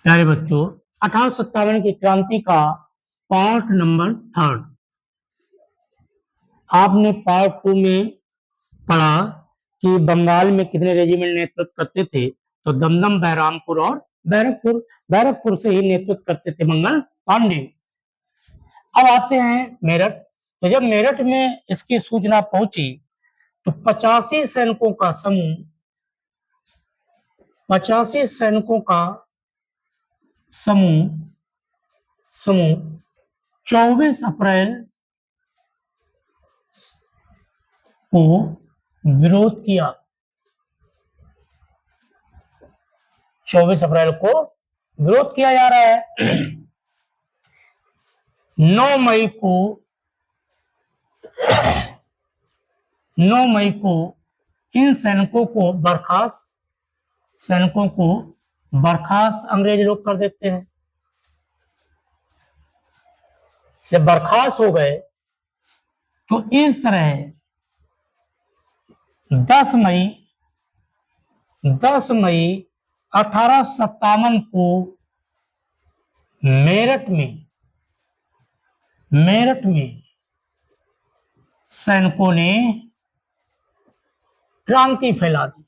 प्यारे बच्चों, 1857 की क्रांति का पार्ट नंबर 3 आपने पार्ट 2 में पढ़ा कि बंगाल में कितने रेजिमेंट नेतृत्व करते थे। तो दमदम, बहरामपुर और बैरकपुर से ही नेतृत्व करते थे मंगल पांडे। अब आते हैं मेरठ। तो जब मेरठ में इसकी सूचना पहुंची तो 85 सैनिकों का समूह 24 अप्रैल को विरोध किया। 24 अप्रैल को विरोध किया जा रहा है। 9 मई को इन सैनिकों को बर्खास्त अंग्रेज लोग कर देते हैं। जब बर्खास्त हो गए तो इस तरह 10 मई 1857 को मेरठ में सैनिकों ने क्रांति फैला दी।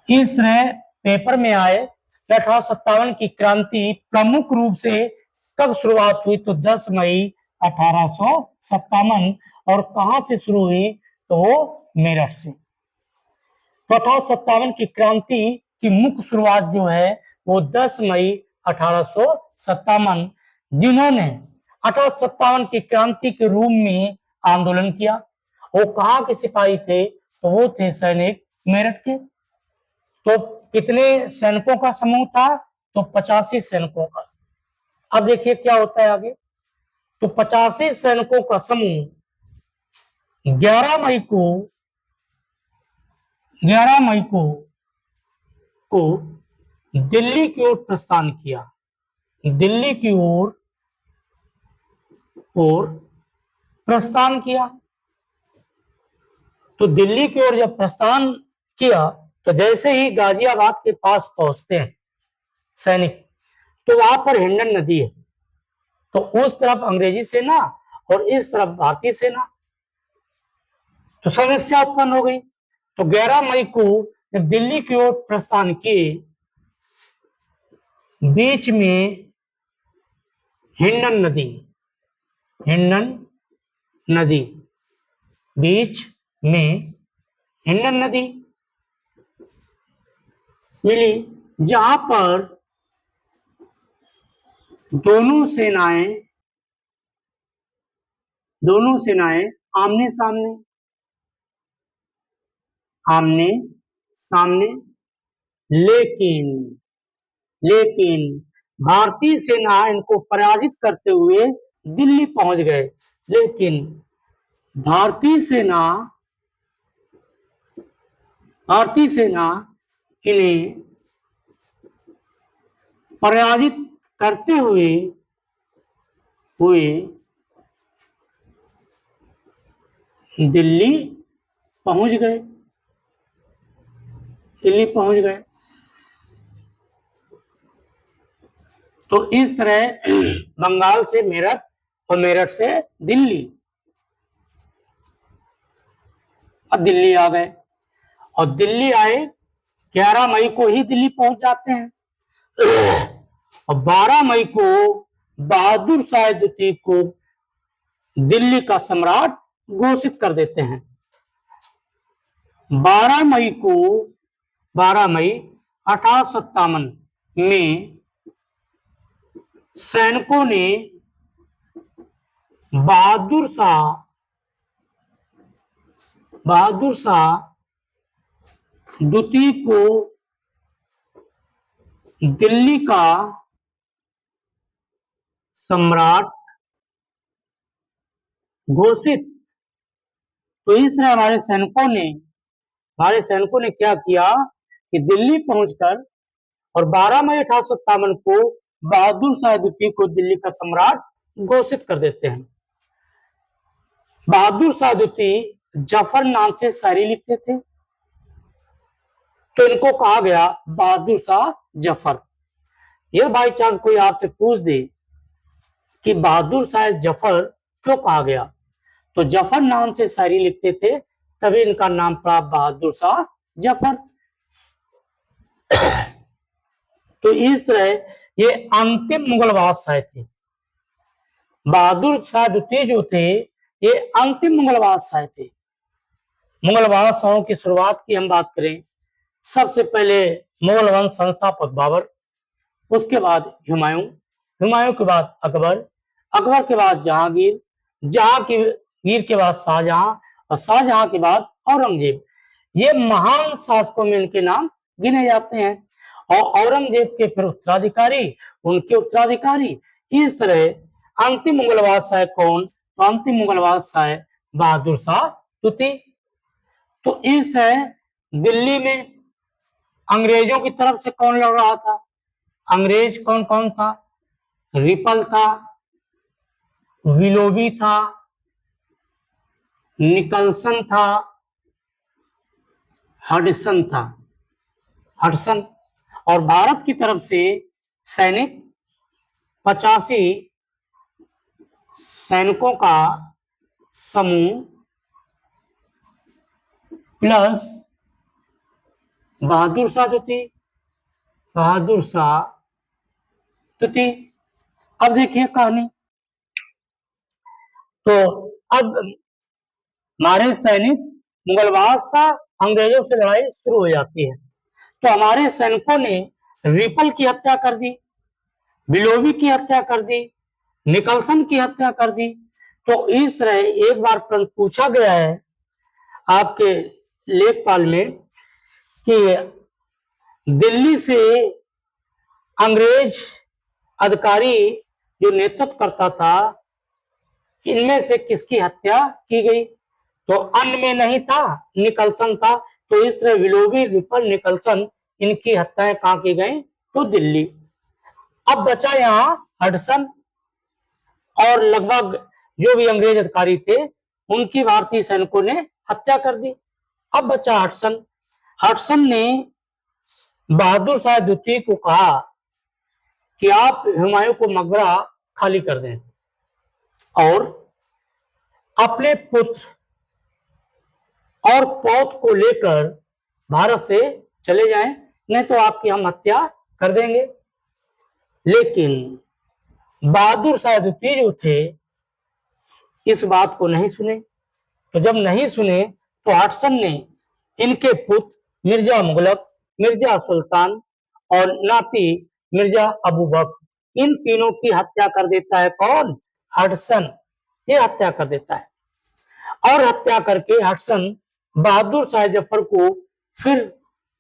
इस तरह पेपर में आए 1857 की क्रांति प्रमुख रूप से कब शुरुआत हुई तो 10 मई 1857। और कहां से शुरू हुई तो वो मेरठ से। तो 1857 की क्रांति की मुख्य शुरुआत जो है वो 10 मई 1857, जिन्होंने 1857 की क्रांति के रूप में आंदोलन किया। वो कहाँ के सिपाही थे तो वो थे सैनिक मेरठ के। तो कितने सैनिकों का समूह था तो 85 सैनिकों का। अब देखिए क्या होता है आगे। तो 85 सैनिकों का समूह 11 मई को दिल्ली की ओर प्रस्थान किया। दिल्ली की ओर प्रस्थान किया। तो दिल्ली की ओर जब प्रस्थान किया तो जैसे ही गाजियाबाद के पास पहुंचते हैं सैनिक, तो वहां पर हिंडन नदी है। तो उस तरफ अंग्रेजी सेना और इस तरफ भारतीय सेना, तो समस्या उत्पन्न हो गई। तो 11 मई को जब दिल्ली की ओर प्रस्थान किए, बीच में हिंडन नदी मिली, जहां पर दोनों सेनाएं आमने सामने, लेकिन भारतीय सेना इनको पराजित करते हुए दिल्ली पहुंच गए। लेकिन भारतीय सेना इन्हें पराजित करते हुए दिल्ली पहुंच गए। तो इस तरह बंगाल से मेरठ और मेरठ से दिल्ली। अब दिल्ली आ गए और दिल्ली आए 11 मई को ही दिल्ली पहुंच जाते हैं। और 12 मई को बहादुर शाह द्वितीय को दिल्ली का सम्राट घोषित कर देते हैं। 12 मई 1857 में सैनिकों ने बहादुर शाह द्वितीय को दिल्ली का सम्राट घोषित। तो इस तरह हमारे सैनिकों ने क्या किया कि दिल्ली पहुंचकर और 12 मई 1857 को बहादुर शाह द्वितीय को दिल्ली का सम्राट घोषित कर देते हैं। बहादुर शाह द्वितीय जफर नाम से शायरी लिखते थे। तो इनको कहा गया बहादुर शाह जफर। यह बाई चांस कोई आपसे पूछ दे कि बहादुर शाह जफर क्यों कहा गया, तो जफर नाम से शायरी लिखते थे, तभी इनका नाम पड़ा बहादुर शाह जफर। तो इस तरह ये अंतिम मुगल बादशाह थे। बहादुर शाह द्वितीय जो थे ये अंतिम मुगल बादशाह थे। मुगल बादशाहों की शुरुआत की हम बात करें, सबसे पहले मुगल वंश संस्थापक बाबर, उसके बाद हुमायूं, हुमायूं के बाद अकबर, अकबर के बाद जहांगीर, जहांगीर के बाद शाहजहां और शाहजहां के बाद औरंगजेब। ये महान शासकों में इनके नाम गिने जाते हैं। और औरंगजेब के फिर उत्तराधिकारी, उनके उत्तराधिकारी, इस तरह अंतिम मुगल बादशाह कौन, तो अंतिम मुगल बादशाह बहादुर शाह द्वितीय। तो इस तरह दिल्ली में अंग्रेजों की तरफ से कौन लड़ रहा था, अंग्रेज कौन कौन था, रिपल था, विलोबी था, निकलसन था, हडसन था, हडसन। और भारत की तरफ से सैनिक 85 सैनिकों का समूह प्लस बहादुर शाह द्वितीय, बहादुर शाह द्वितीय। अब देखिए कहानी, तो अब हमारे सैनिक मुगल बादशाह अंग्रेजों से लड़ाई शुरू हो जाती है, तो हमारे सैनिकों ने रिपल की हत्या कर दी, विलोबी की हत्या कर दी, निकलसन की हत्या कर दी। तो इस तरह एक बार प्रश्न पूछा गया है आपके लेखपाल में कि दिल्ली से अंग्रेज अधिकारी जो नेतृत्व करता था, इनमें से किसकी हत्या की गई, तो अन्य में नहीं था, निकलसन था। तो इस तरह विलोबी, रिपल, निकलसन, इनकी हत्याएं कहां की गई, तो दिल्ली। अब बचा यहां हडसन, और लगभग जो भी अंग्रेज अधिकारी थे उनकी भारतीय सैनिकों ने हत्या कर दी। अब बचा हडसन। हडसन ने बहादुर शाह द्वितीय को कहा कि आप हुमायूं को मकबरा खाली कर दें और अपने पुत्र और पौत्र को लेकर भारत से चले जाएं, नहीं तो आपकी हम हत्या कर देंगे। लेकिन बहादुर शाह द्वितीय जो थे इस बात को नहीं सुने। तो जब नहीं सुने तो हडसन ने इनके पुत्र मिर्जा मुगलक, मिर्जा सुल्तान और नाती मिर्जा अबू बकर, इन तीनों की हत्या कर देता है। कौन, हडसन, ये हत्या कर देता है। और हत्या करके हडसन बहादुर शाह जफर को फिर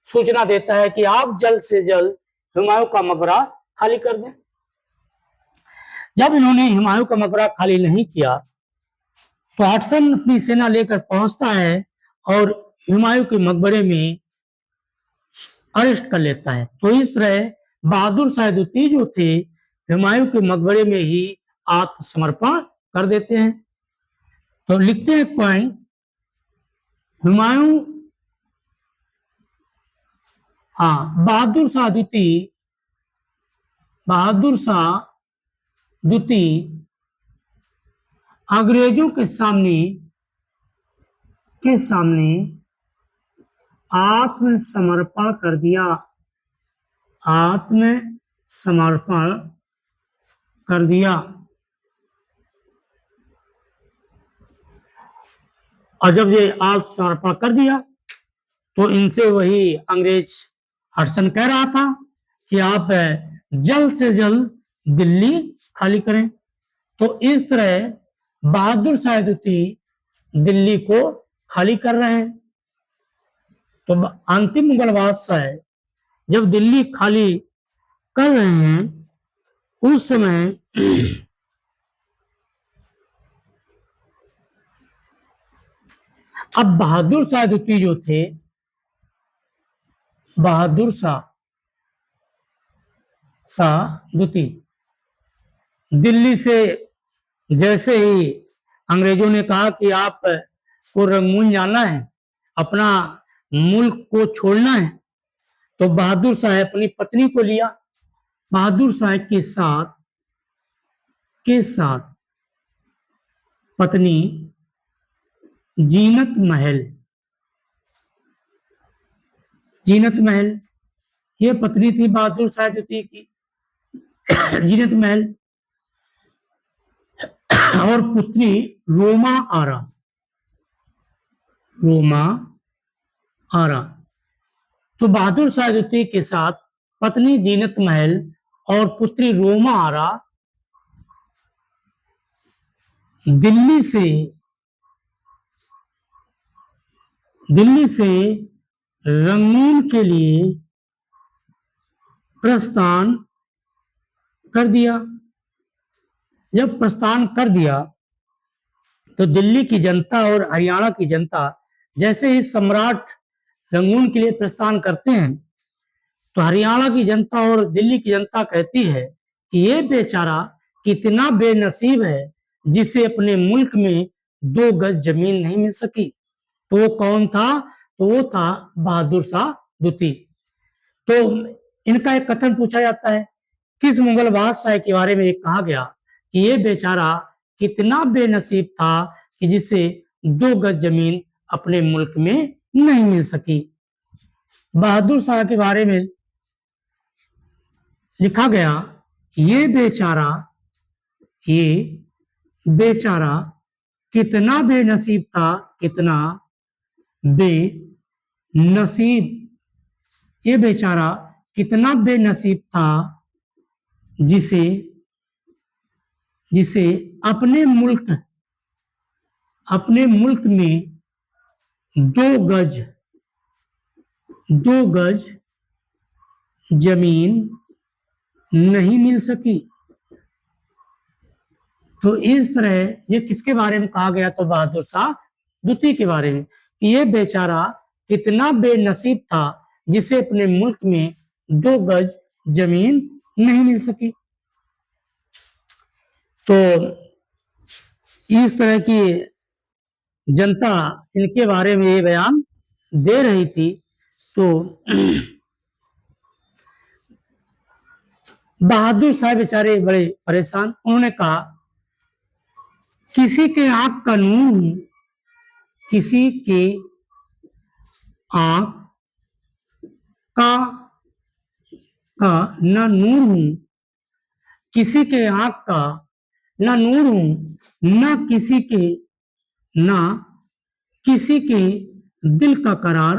सूचना देता है कि आप जल्द से जल्द हुमायूं का मकबरा खाली कर दें। जब इन्होंने हुमायूं का मकबरा खाली नहीं किया तो हडसन अपनी सेना लेकर पहुंचता है और हुमायूं के मकबरे में अरेस्ट कर लेता है। तो इस तरह बहादुर शाह द्वितीय जो थे हुमायूं के मकबरे में ही आत्मसमर्पण कर देते हैं। तो लिखते हैं पॉइंट, हुमायूं, बहादुर शाह द्वितीय, बहादुर शाह द्वितीय अंग्रेजों के सामने आत्मसमर्पण कर दिया, आत्मसमर्पण कर दिया। और जब ये आत्मसमर्पण कर दिया तो इनसे वही अंग्रेज हडसन कह रहा था कि आप जल्द से जल्द दिल्ली खाली करें। तो इस तरह बहादुर शाह द्वितीय दिल्ली को खाली कर रहे हैं। तो अंतिम मुगल बादशाह जब दिल्ली खाली कर रहे हैं उस समय अब बहादुर शाह द्वितीय जो थे, बहादुर शाह द्वितीय दिल्ली से जैसे ही अंग्रेजों ने कहा कि आप को रंगून जाना है, अपना मुल्क को छोड़ना है, तो बहादुर शाह ने अपनी पत्नी को लिया। बहादुर शाह के साथ पत्नी जीनत महल ये पत्नी थी बहादुर शाह द्वितीय की, जीनत महल, और पुत्री रोमा आरा। तो बहादुर शाह द्वितीय के साथ पत्नी जीनत महल और पुत्री रोमा आरा दिल्ली से रंगून के लिए प्रस्थान कर दिया। जब प्रस्थान कर दिया तो दिल्ली की जनता और हरियाणा की जनता जैसे ही सम्राट रंगून के लिए प्रस्थान करते हैं तो हरियाणा की जनता और दिल्ली की जनता कहती है कि ये बेचारा कितना बेनसीब है जिसे अपने मुल्क में 2 गज जमीन नहीं मिल सकी। तो वो कौन था? तो वो था बहादुर शाह द्वितीय। तो इनका एक कथन पूछा जाता है, किस मुगल बादशाह के बारे में कहा गया कि ये बेचारा कितना बेनसीब था कि जिसे 2 गज जमीन अपने मुल्क में नहीं मिल सकी। बहादुर शाह के बारे में लिखा गया, ये बेचारा कितना बेनसीब था, कितना बेनसीब, ये बेचारा कितना बेनसीब था जिसे अपने मुल्क में 2 गज जमीन नहीं मिल सकी। तो इस तरह ये किसके बारे में कहा गया? तो बहादुर शाह द्वितीय के बारे में कि ये बेचारा कितना बेनसीब था जिसे अपने मुल्क में 2 गज जमीन नहीं मिल सकी। तो इस तरह की जनता इनके बारे में ये बयान दे रही थी। तो बहादुर शाह बेचारे बड़े परेशान। उन्होंने कहा, किसी के आंख का नूर हूं, किसी के आंख का न नूर हूं, किसी के आंख का न नूर हूं, न किसी के दिल का करार,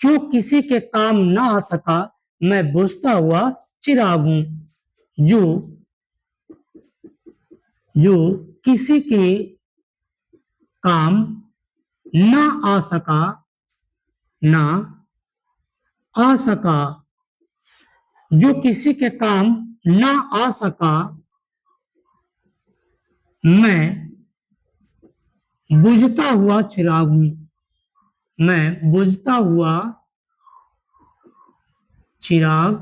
जो किसी के काम ना आ सका, मैं बुझता हुआ चिराग हूं, जो किसी के काम ना आ सका, जो किसी के काम ना आ सका, मैं बुझता हुआ चिराग हूं, मैं बुझता हुआ चिराग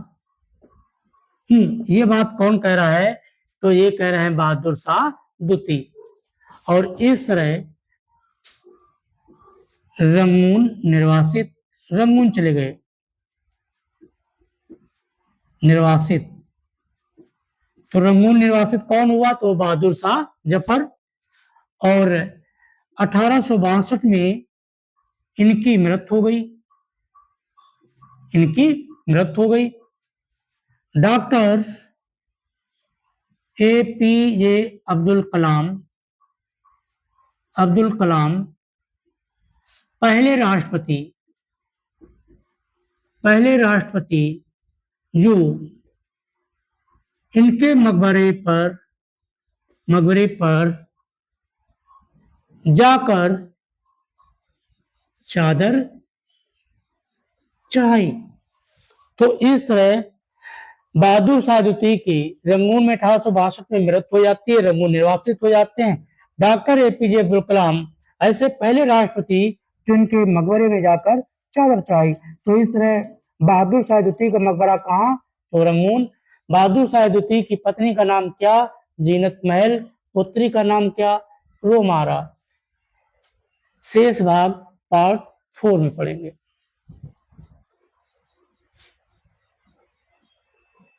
हूं। ये बात कौन कह रहा है? तो ये कह रहे हैं बहादुर शाह द्वितीय। और इस तरह रंगून चले गए, निर्वासित। तो रंगून निर्वासित कौन हुआ? तो बहादुर शाह जफर। और 1862 में इनकी मृत्यु हो गई। डॉक्टर APJ अब्दुल कलाम पहले राष्ट्रपति जो इनके मकबरे पर जाकर चादर चढ़ाई। तो इस तरह बहादुर शाह द्वितीय की रंगून में 1862 में मृत्यु हो जाती है, रंगून निर्वासित हो जाते हैं। डॉक्टर APJ अब्दुल कलाम ऐसे पहले राष्ट्रपति जो इनके मकबरे में जाकर चादर चढ़ाई। तो इस तरह बहादुर शाह द्वितीय का मकबरा कहाँ? तो रंगून। बहादुर शाह द्वितीय की पत्नी का नाम क्या? जीनत महल। पुत्री का नाम क्या? रोमारा। शेष भाग पार्ट 4 में पढ़ेंगे।